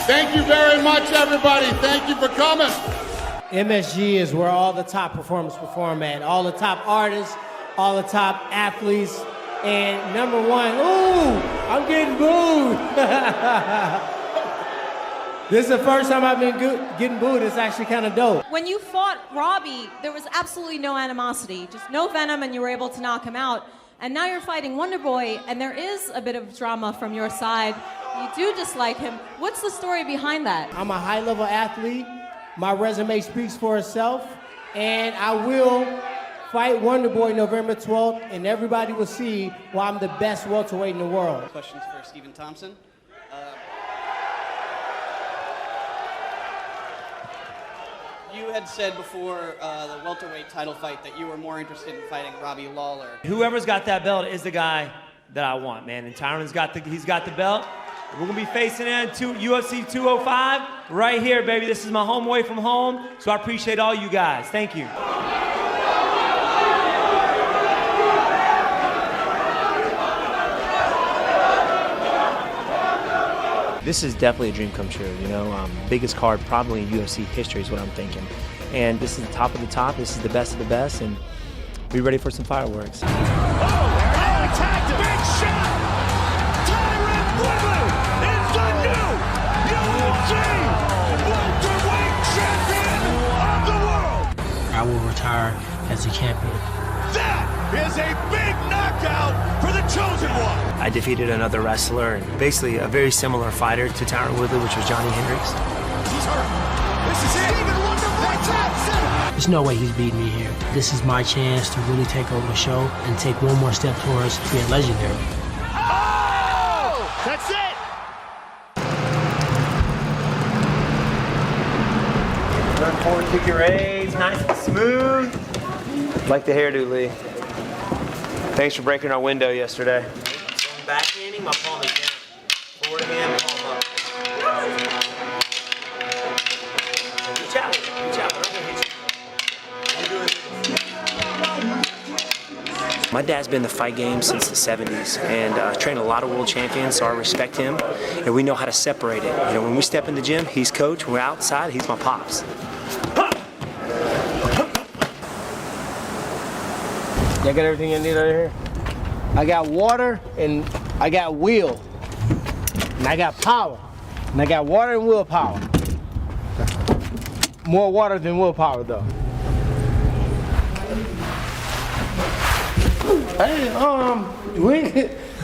Thank you very much, everybody. Thank you for coming. MSG is where all the top performers perform at. All the top artists, all the top athletes. And number one, ooh, I'm getting booed. This is the first time I've been getting booed. It's actually kind of dope. When you fought Robbie, there was absolutely no animosity, just no venom, and you were able to knock him out. And now you're fighting Wonder Boy, and there is a bit of drama from your side. You do dislike him. What's the story behind that? I'm a high-level athlete. My resume speaks for itself, and I will fight Wonder Boy November 12th, and everybody will see why I'm the best welterweight in the world. Questions for Stephen Thompson. You had said before the welterweight title fight that you were more interested in fighting Robbie Lawler. Whoever's got that belt is the guy that I want, man. And Tyron's got the belt. We're gonna be facing in UFC 205 right here, baby. This is my home away from home, so I appreciate all you guys. Thank you. This is definitely a dream come true, you know. Biggest card probably in UFC history is what I'm thinking. And this is the top of the top, this is the best of the best, and be ready for some fireworks. Oh, attacked him. Big shot! Tyron Woodley is the new UFC welterweight champion of the world! I will retire as a champion. That is a big knockout for the chosen one! I defeated another wrestler, and basically a very similar fighter to Tyron Woodley, which was Johnny Hendricks. He's hurt. This is it. Stephen Wonder Boy Thompson! There's no way he's beating me here. This is my chance to really take over the show and take one more step towards being legendary. Oh! That's it! Run forward, kick your A's, nice and smooth. Like the hairdo, Lee. Thanks for breaking our window yesterday. Backhanding, my palm is down. Forward hand, palm up. Reach out, reach out. I'm gonna hit you. My dad's been in the fight game since the 70s and trained a lot of world champions, so I respect him. And we know how to separate it. You know, when we step in the gym, he's coach. When we're outside, he's my pops. Y'all got everything you need over here? I got water and I got will. And I got power. And I got water and willpower. More water than willpower though. Hey,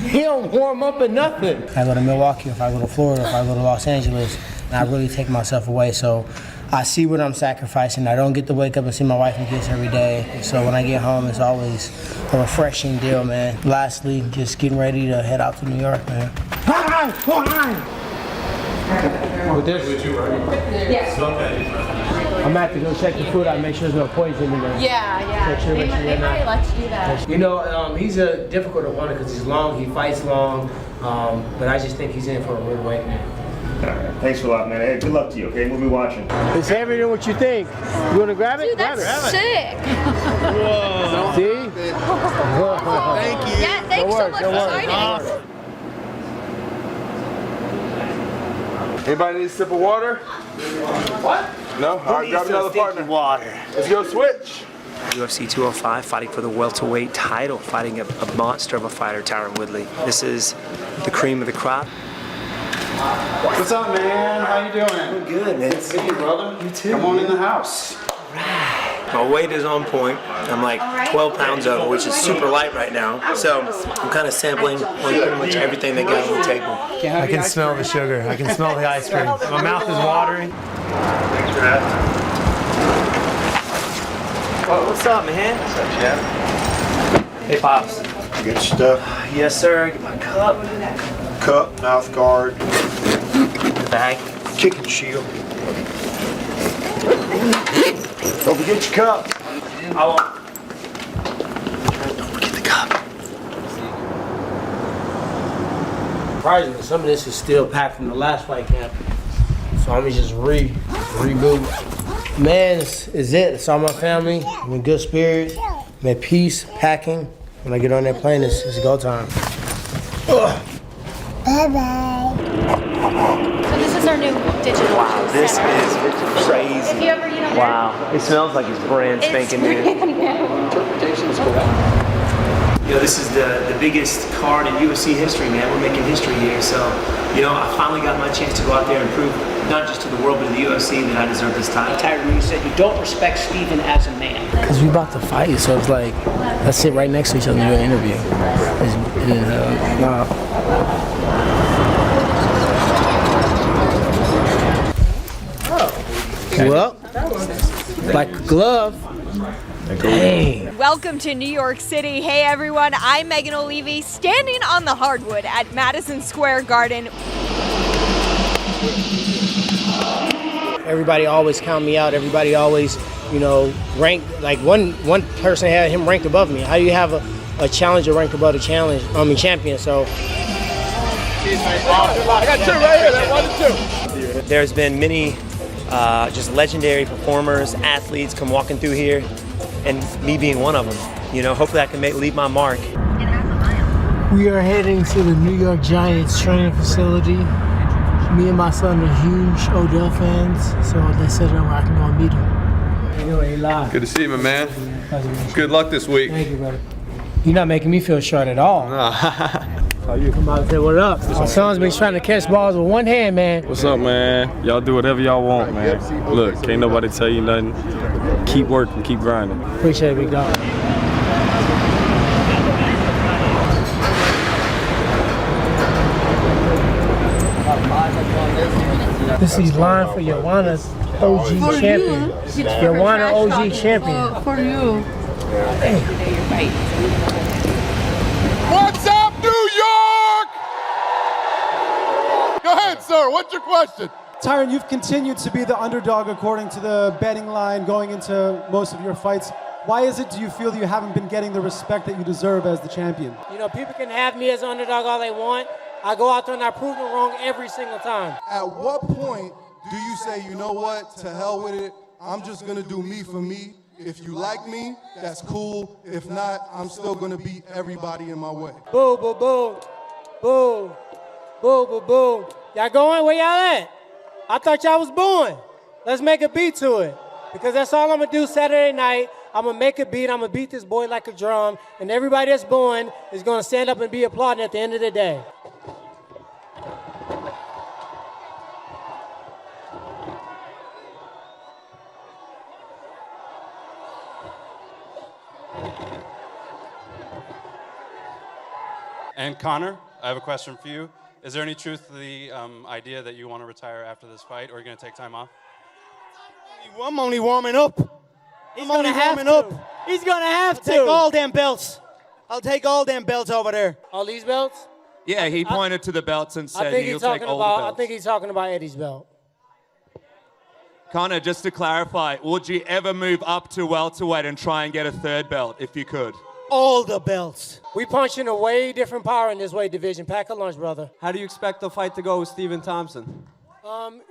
he don't warm up or nothing. If I go to Milwaukee, if I go to Florida, if I go to Los Angeles, and I really take myself away. So I see what I'm sacrificing. I don't get to wake up and see my wife and kids every day. So when I get home, it's always a refreshing deal, man. Lastly, just getting ready to head out to New York, man. With this? Yes. I'm gonna have to go check the food out and make sure there's no poison in there. Yeah. Make sure They might let you do that. You know, he's a difficult opponent because he's long, he fights long, but I just think he's in for a real weight, man. All right, thanks a lot, man. Hey, good luck to you, okay? We'll be watching. It's heavier than what you think. You wanna grab it? Dude, that's sick. Whoa. See? Thank you. Yeah, thanks so much for signing. Anybody need a sip of water? What? No? All right, grab another partner. Water. Let's go switch. UFC 205, fighting for the welterweight title, fighting a monster of a fighter, Tyron Woodley. This is the cream of the crop. What's up, man? How you doing? I'm good, man. Good to see you, brother. You too. Come on in the house. My weight is on point. I'm like 12 pounds over, which is super light right now. So I'm kind of sampling pretty much everything they got on the table. I can smell the sugar. I can smell the ice cream. My mouth is watering. Thanks for that. What's up, man? What's up, Chad? Hey, Pops. Good stuff. Yes, sir. Get my cup. Cup, mouth guard, Bag. chicken shield. Don't forget your cup. I won't. Don't forget the cup. Surprisingly, some of this is still packed from the last fight camp. So I'm gonna just reboot. Man, this is it. It's all my family. I'm in good spirits. I'm at peace, packing. When I get on that plane, it's go time. Ugh. Bye-bye. So this is our new digital Wow, this center. is crazy. If you ever, Wow, it smells like it's brand spanking new. You know, this is the biggest card in UFC history, man. We're making history here. So, you know, I finally got my chance to go out there and prove, not just to the world, but to the UFC, that I deserve this title. Tyree said you don't respect Steven as a man. Because we about to fight, so it's like, let's sit right next to each other and do an interview. Well, like a glove. Dang. Welcome to New York City. Hey everyone, I'm Megan O'Leary, standing on the hardwood at Madison Square Garden. Everybody always count me out. Everybody always, rank, like one person had him ranked above me. How do you have a challenger ranked above the champion? So. I got two right here. That 1 and 2. There's been many just legendary performers, athletes come walking through here, and me being one of them. You know, hopefully I can leave my mark. We are heading to the New York Giants training facility. Me and my son are huge Odell fans, so they said where I can go and meet him. Good to see you, my man. Good luck this week. Thank you, brother. You're not making me feel short at all. How you? Come out and say what up. My son's been trying to catch balls with one hand, man. What's up, man? Y'all do whatever y'all want, man. Look, can't nobody tell you nothing. Keep working, keep grinding. Appreciate it, big dog. This is line for Joanna's OG champion. Joanna OG champion. For you. Hey. What's up, New York? Go ahead, sir. What's your question? Tyron, you've continued to be the underdog according to the betting line going into most of your fights. Why is it, do you feel, that you haven't been getting the respect that you deserve as the champion? People can have me as an underdog all they want. I go out there and I prove them wrong every single time. At what point do you say, you know what, to hell with it, I'm just gonna do me for me. If you like me, that's cool. If not, I'm still gonna beat everybody in my way. Boo, boo, boo. Boo. Boo, boo, boo. Y'all going? Where y'all at? I thought y'all was booing. Let's make a beat to it. Because that's all I'm gonna do Saturday night. I'm gonna make a beat. I'm gonna beat this boy like a drum. And everybody that's booing is gonna stand up and be applauding at the end of the day. And Connor, I have a question for you. Is there any truth to the idea that you want to retire after this fight, or are you going to take time off? I'm only warming up. He's gonna have to. He's gonna have to. Take all them belts. I'll take all them belts over there. All these belts? Yeah, he pointed to the belts and said he'll take all the belts. I think he's talking about Eddie's belt. Connor, just to clarify, would you ever move up to welterweight and try and get a third belt if you could? All the belts. We punching a way different power in this weight division. Pack a lunch, brother. How do you expect the fight to go with Steven Thompson?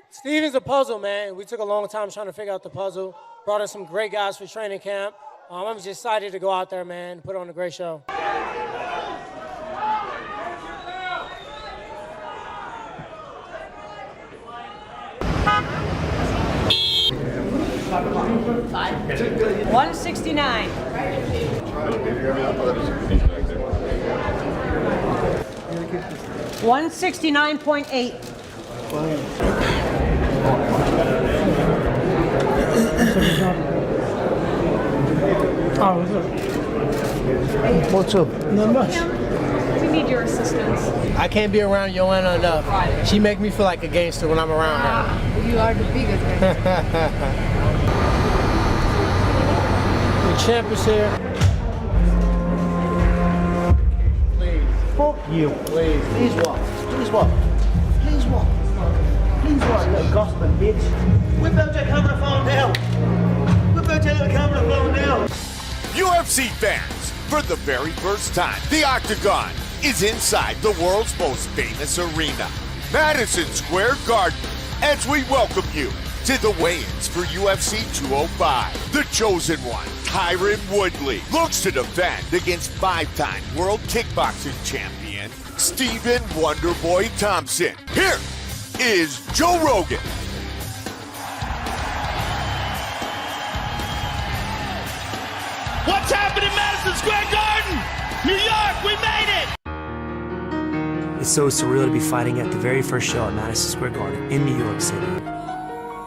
Steven's a puzzle, man. We took a long time trying to figure out the puzzle. Brought in some great guys for training camp. I'm just excited to go out there, man, and put on a great show. $169. 169.8. Oh, what's up? Not much. We need your assistance. I can't be around Joanna enough. She make me feel like a gangster when I'm around her. You are the biggest gangster. The champ is here. Please. Fuck you. Please. Please what? Please what? Please what? Please what, you little gospel bitch? Whip out your camera phone now. Whip out your little camera phone now. UFC fans, for the very first time, the Octagon is inside the world's most famous arena, Madison Square Garden, as we welcome you to the weigh-ins for UFC 205. The Chosen One Tyron Woodley looks to defend against 5-time world kickboxing champion Stephen Wonderboy Thompson. Here is Joe Rogan. What's happening in Madison Square Garden? New York, we made it! It's so surreal to be fighting at the very first show at Madison Square Garden in New York City.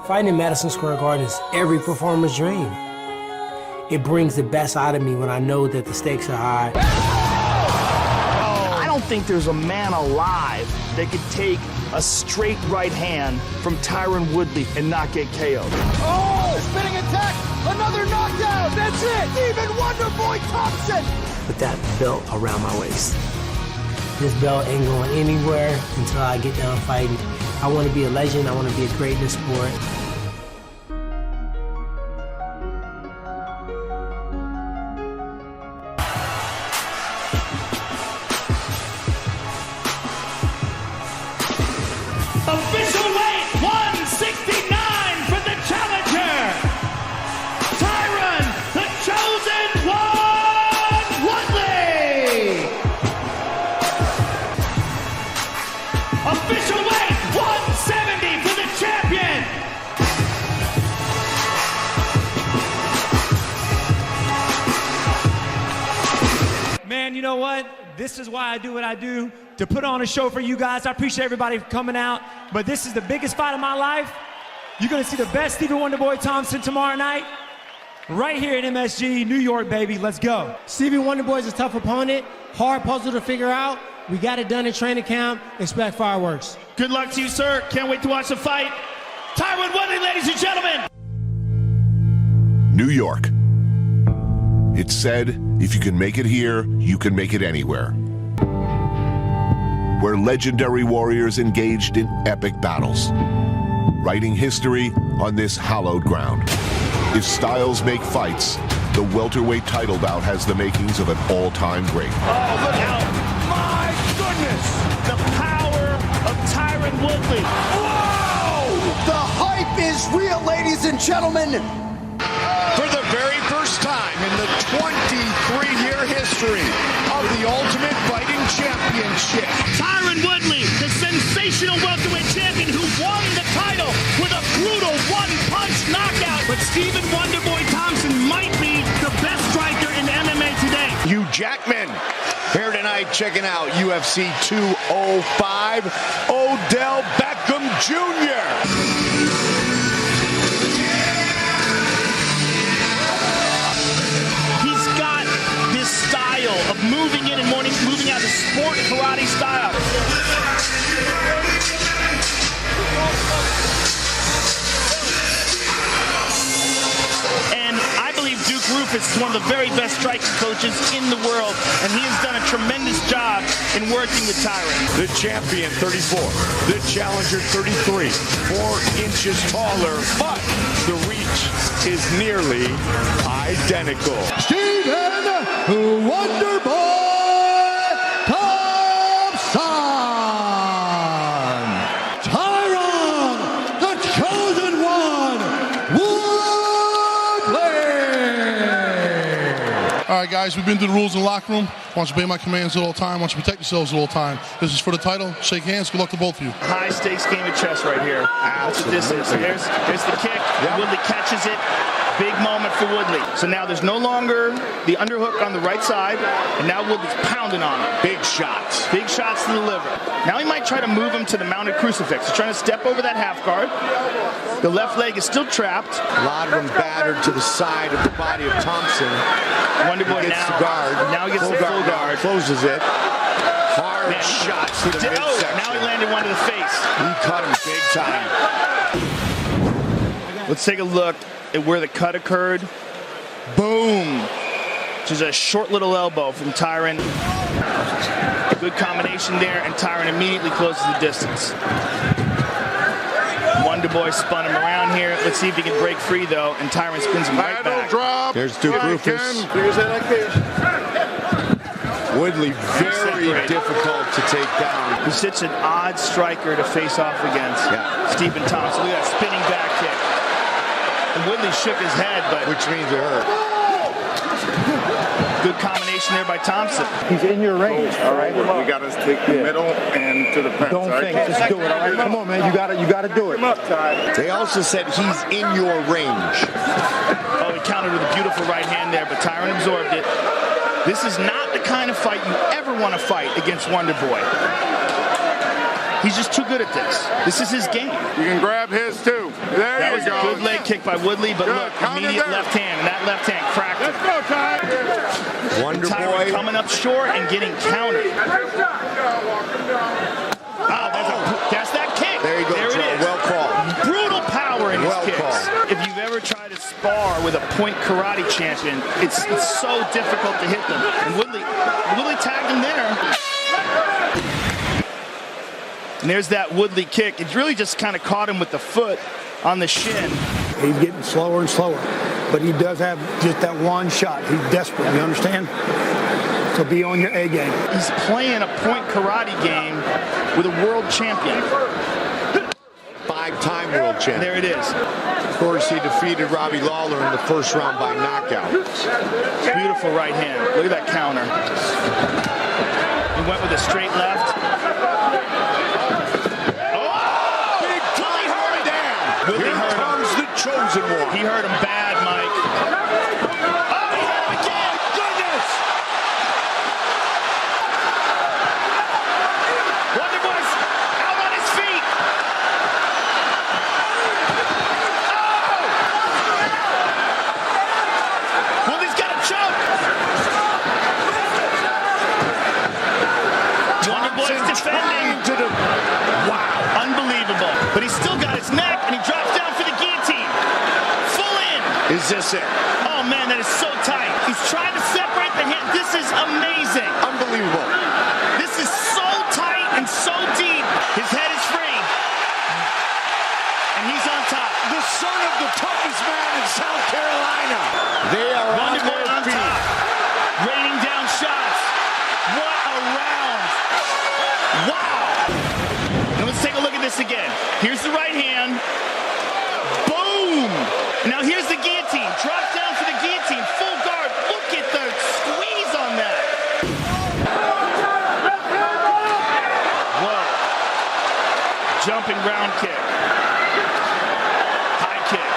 Fighting in Madison Square Garden is every performer's dream. It brings the best out of me when I know that the stakes are high. I don't think there's a man alive that could take a straight right hand from Tyron Woodley and not get KO'd. Oh, spinning attack. Another knockdown. That's it. Stephen Wonderboy Thompson. With that belt around my waist. This belt ain't going anywhere until I get done fighting. I want to be a legend. I want to be great in the sport. Official weight 169 for the challenger. Tyron, the chosen one, Woodley. Official weight 170 for the champion. Man, you know what? This is why I do what I do, to put on a show for you guys. I appreciate everybody for coming out, but this is the biggest fight of my life. You're gonna see the best Stephen Wonderboy Thompson tomorrow night, right here at MSG, New York, baby. Let's go. Stephen Wonderboy is a tough opponent, hard puzzle to figure out. We got it done in training camp. Expect fireworks. Good luck to you, sir. Can't wait to watch the fight. Tyron Woodley, ladies and gentlemen. New York. It's said, if you can make it here, you can make it anywhere. Where legendary warriors engaged in epic battles, writing history on this hallowed ground. If styles make fights, the welterweight title bout has the makings of an all-time great. Oh, look out. My goodness. The power of Tyron Woodley. Whoa! The hype is real, ladies and gentlemen. For the very first time in the 23-year history of the Ultimate Fighting Championship, Tyron Woodley, the sensational welterweight champion who won the title with a brutal one-punch knockout. But Stephen Wonderboy Thompson might be the best striker in MMA today. Hugh Jackman here tonight checking out UFC 205, Odell Beckham Jr. Of moving in and moving out the sport karate style. And I believe Duke Rufus is one of the very best striking coaches in the world, and he has done a tremendous job in working with Tyron. The champion, 34. The challenger, 33. 4 inches taller, but the reach is nearly identical. Stephen Wonderboy Thompson. Tyron, the chosen one, Woodley. All right, guys, we've been through the rules in the locker room. I want you to obey my commands at all time. I want you to protect yourselves at all time. This is for the title. Shake hands. Good luck to both of you. High stakes game of chess right here. That's what this is. There's the kick. Yeah. Woodley catches it. Big moment for Woodley. So now there's no longer the underhook on the right side, and now Woodley's pounding on him. Big shots. Big shots to the liver. Now he might try to move him to the mounted crucifix. He's trying to step over that half guard. The left leg is still trapped. A lot of them battered to the side of the body of Thompson. Wonderboy gets now. the guard. Now he gets the full guard. Closes it. Hard shots to the midsection. Now he landed one to the face. He cut him big time. Let's take a look at where the cut occurred. Boom. Which is a short little elbow from Tyron. Good combination there, and Tyron immediately closes the distance. Wonderboy spun him around here. Let's see if he can break free, though, and Tyron spins him right back. Drop. There's Duke Rufus. Woodley very difficult to take down. He's such an odd striker to face off against. Yeah. Stephen Thompson. Look at that spinning back kick. And Woodley shook his head, but which means it hurt. Good combination there by Thompson. He's in your range, all right? We got to take the middle and to the fence. Don't think, just do it, all right? Come on, man, you got to do it. They also said he's in your range. Oh, he countered with a beautiful right hand there, but Tyron absorbed it. This is not the kind of fight you ever want to fight against Wonder Boy. He's just too good at this. This is his game. You can grab his too. There that you was go. a good leg kick by Woodley, but Good. look, Counter immediate there. left hand, and that left hand cracked him. Let's go, Ty. Wonder Tyron Boy coming up short and getting countered. Oh, that's that kick. There you go, There Joe. it is. Well called. Brutal power in his Well kicks. called. If you've ever tried to spar with a point karate champion, it's so difficult to hit them. And Woodley tagged him there. And there's that Woodley kick. It really just kind of caught him with the foot on the shin. He's getting slower and slower, but he does have just that one shot. He's desperate, you understand? So be on your A game. He's playing a point karate game with a world champion. 5-time world champion. There it is. Of course, he defeated Robbie Lawler in the first round by knockout. Beautiful right hand. Look at that counter. He went with a straight left. Here comes the chosen one. He hurt him bad, Mike. Oh, again! Goodness! Wonder Boy's out on his feet. Oh! Woodley's got a choke. Wonder Boy's defending. Wow, unbelievable. But he's still got his neck, and he drops down for the guillotine. Full in. Is this it? Oh, man, that is so tight. He's trying to separate the hand. This is amazing. Unbelievable. This is so tight and so deep. His head is free. And he's on top. The son of the toughest man in South Carolina. They are Wonder Boy on on their feet. top. Raining down shots. What a round. Wow. Now let's take a look at this again. Here's the right hand. Boom. Now here's the guillotine. Drop down for the guillotine. Full guard. Look at the squeeze on that. Whoa. Jumping round kick. High kick.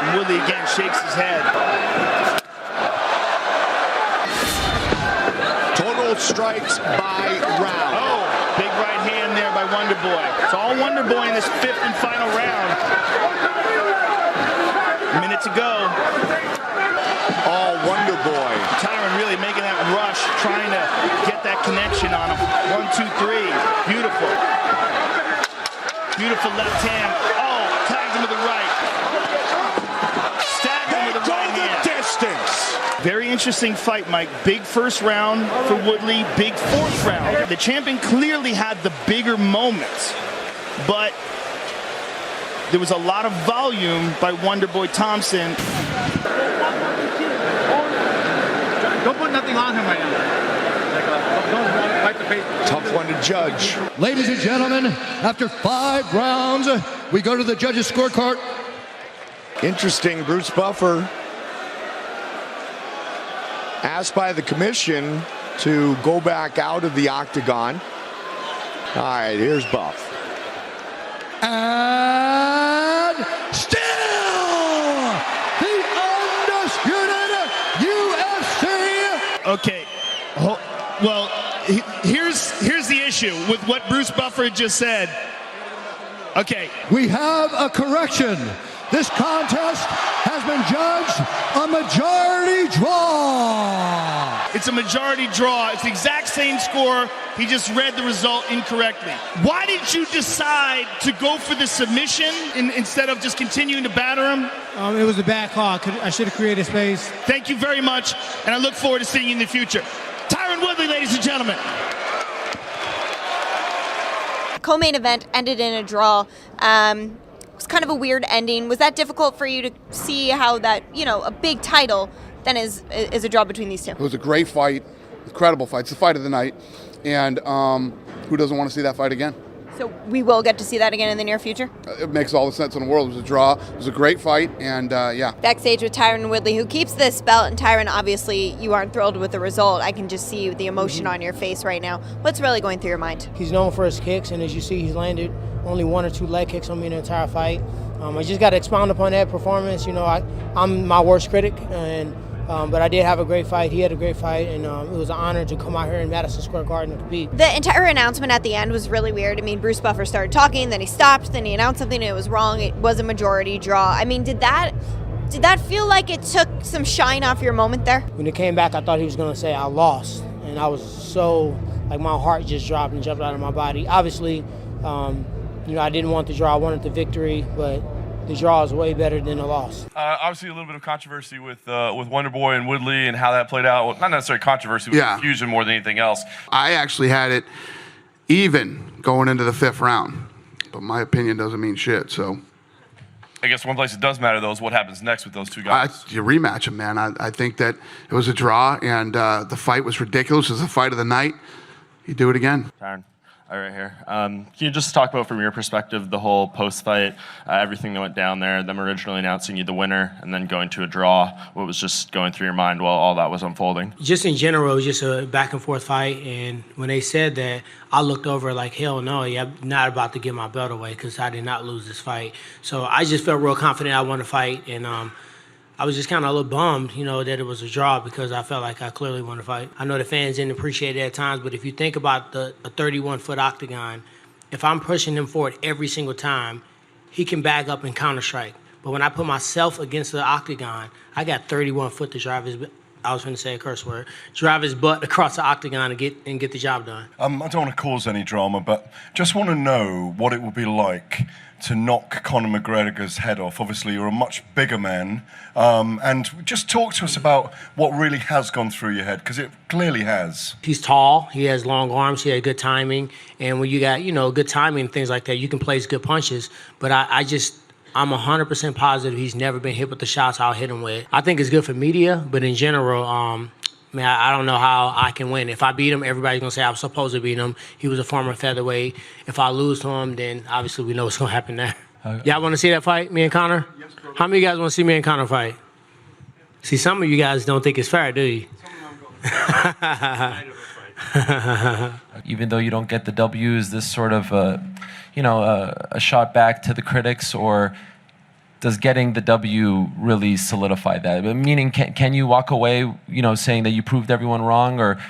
And Woodley again shakes his head. Total strikes by round. Oh, big right hand there by Wonder Boy. It's all Wonder Boy in this fifth and final round. A minute to go. All Wonder Boy. Tyron really making that rush, trying to get that connection on him. 1, 2, 3. Beautiful. Beautiful left hand. Oh, tags him with the right. Stabbed him with the right hand. Distance. Very interesting fight, Mike. Big first round for Woodley, big fourth round. The champion clearly had the bigger moments, but there was a lot of volume by Wonder Boy Thompson. Don't put nothing on him right now. Don't fight the face. Tough one to judge. Ladies and gentlemen, after 5 rounds, we go to the judges' scorecard. Interesting, Bruce Buffer asked by the commission to go back out of the octagon. All right, here's Buff. And still the undisputed UFC. Okay, well, here's the issue with what Bruce Buffer just said. Okay. We have a correction. This contest has been judged a majority draw. It's a majority draw. It's the exact same score. He just read the result incorrectly. Why did you decide to go for the submission instead of just continuing to batter him? It was a bad call. I should have created space. Thank you very much, and I look forward to seeing you in the future. Tyron Woodley, ladies and gentlemen. Co-main event ended in a draw. It was kind of a weird ending. Was that difficult for you to see how that, a big title then is a draw between these two? It was a great fight, incredible fight. It's the fight of the night, and who doesn't want to see that fight again? So So we will get to see that again in the near future? It makes all the sense in the world. It was a draw. It was a great fight, and yeah. Backstage with Tyron Woodley, who keeps this belt, and Tyron, obviously you aren't thrilled with the result. I can just see the emotion on your face right now. What's really going through your mind? He's known for his kicks, and as you see, he's landed only 1 or 2 leg kicks on me in the entire fight. I just got to expound upon that performance. You know, I'm my worst critic, and but I did have a great fight. He had a great fight, and it was an honor to come out here in Madison Square Garden and compete. The entire announcement at the end was really weird. I mean, Bruce Buffer started talking, then he stopped, then he announced something, and it was wrong. It was a majority draw. I mean, did that feel like it took some shine off your moment there? When it came back, I thought he was going to say I lost, and I was so, like, my heart just dropped and jumped out of my body. Obviously, you know, I didn't want the draw. I wanted the victory, but the draw is way better than the loss. Obviously, a little bit of controversy with Wonderboy and Woodley and how that played out. Well, not necessarily controversy, but confusion more than anything else. I actually had it even going into the 5th round, but my opinion doesn't mean shit, so. I guess one place it does matter, though, is what happens next with those two guys. You rematch them, man. I think that it was a draw, and the fight was ridiculous. It was the fight of the night. You do it again. Tyron, right here. Can you just talk about, from your perspective, the whole post-fight, everything that went down there, them originally announcing you the winner, and then going to a draw? What was just going through your mind while all that was unfolding? Just in general, it was just a back-and-forth fight, and when they said that, I looked over like, hell no, I'm not about to give my belt away because I did not lose this fight. So I just felt real confident I won the fight, and I was just kind of a little bummed, you know, that it was a draw because I felt like I clearly won the fight. I know the fans didn't appreciate it at times, but if you think about a 31-foot octagon, if I'm pushing him forward every single time, he can back up and counter-strike. But when I put myself against the octagon, I got 31 foot to drive his, I was going to say a curse word, drive his butt across the octagon and get the job done. I don't want to cause any drama, but just want to know what it would be like to knock Conor McGregor's head off. Obviously, you're a much bigger man. And just talk to us about what really has gone through your head, because it clearly has. He's tall, he has long arms, he had good timing. And when you got, you know, good timing and things like that, you can place good punches. But I'm 100% positive he's never been hit with the shots I'll hit him with. I think it's good for media, but in general, man, I don't know how I can win. If I beat him, everybody's going to say I was supposed to beat him. He was a former featherweight. If I lose to him, then obviously we know what's going to happen there. Y'all want to see that fight, me and Conor? Yes, bro. How many of you guys want to see me and Conor fight? See, some of you guys don't think it's fair, do you? Even though you don't get the W, is this sort of a shot back to the critics, or does getting the W really solidify that? Meaning, can you walk away, saying that you proved everyone wrong, or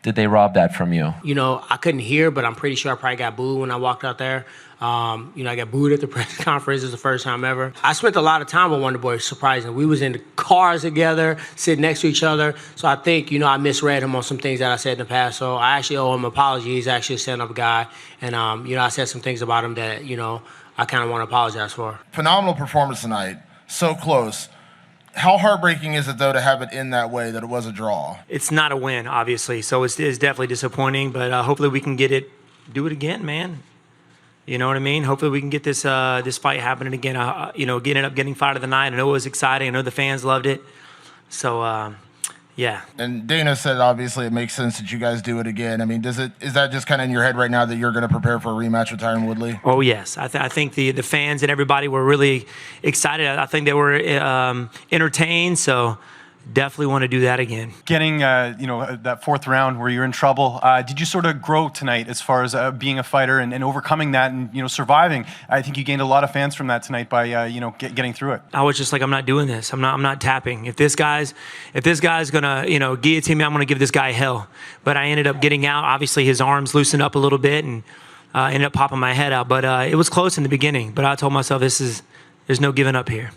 did they rob that from you? I couldn't hear, but I'm pretty sure I probably got booed when I walked out there. I got booed at the press conference. It's the first time ever. I spent a lot of time with Wonderboy, surprisingly. We was in the cars together, sitting next to each other. So I think, I misread him on some things that I said in the past. So I actually owe him an apology. He's actually a stand-up guy. And, I said some things about him that, I kind of want to apologize for. Phenomenal performance tonight. So close. How heartbreaking is it, though, to have it in that way, that it was a draw? It's not a win, obviously, so it's definitely disappointing, but hopefully we can do it again, man. You know what I mean? Hopefully we can get this fight happening again, end up getting fight of the night. I know it was exciting. I know the fans loved it. So, yeah. And Dana said, obviously, it makes sense that you guys do it again. I mean, is that just kind of in your head right now that you're going to prepare for a rematch with Tyron Woodley? Oh, yes. I think the fans and everybody were really excited. I think they were entertained, so definitely want to do that again. Getting, that fourth round where you're in trouble, did you sort of grow tonight as far as being a fighter and overcoming that and, surviving? I think you gained a lot of fans from that tonight by, getting through it. I was just like, I'm not doing this. I'm not tapping. If this guy's gonna, guillotine me, I'm gonna give this guy hell. But I ended up getting out. Obviously, his arms loosened up a little bit and ended up popping my head out. But it was close in the beginning. But I told myself, there's no giving up here.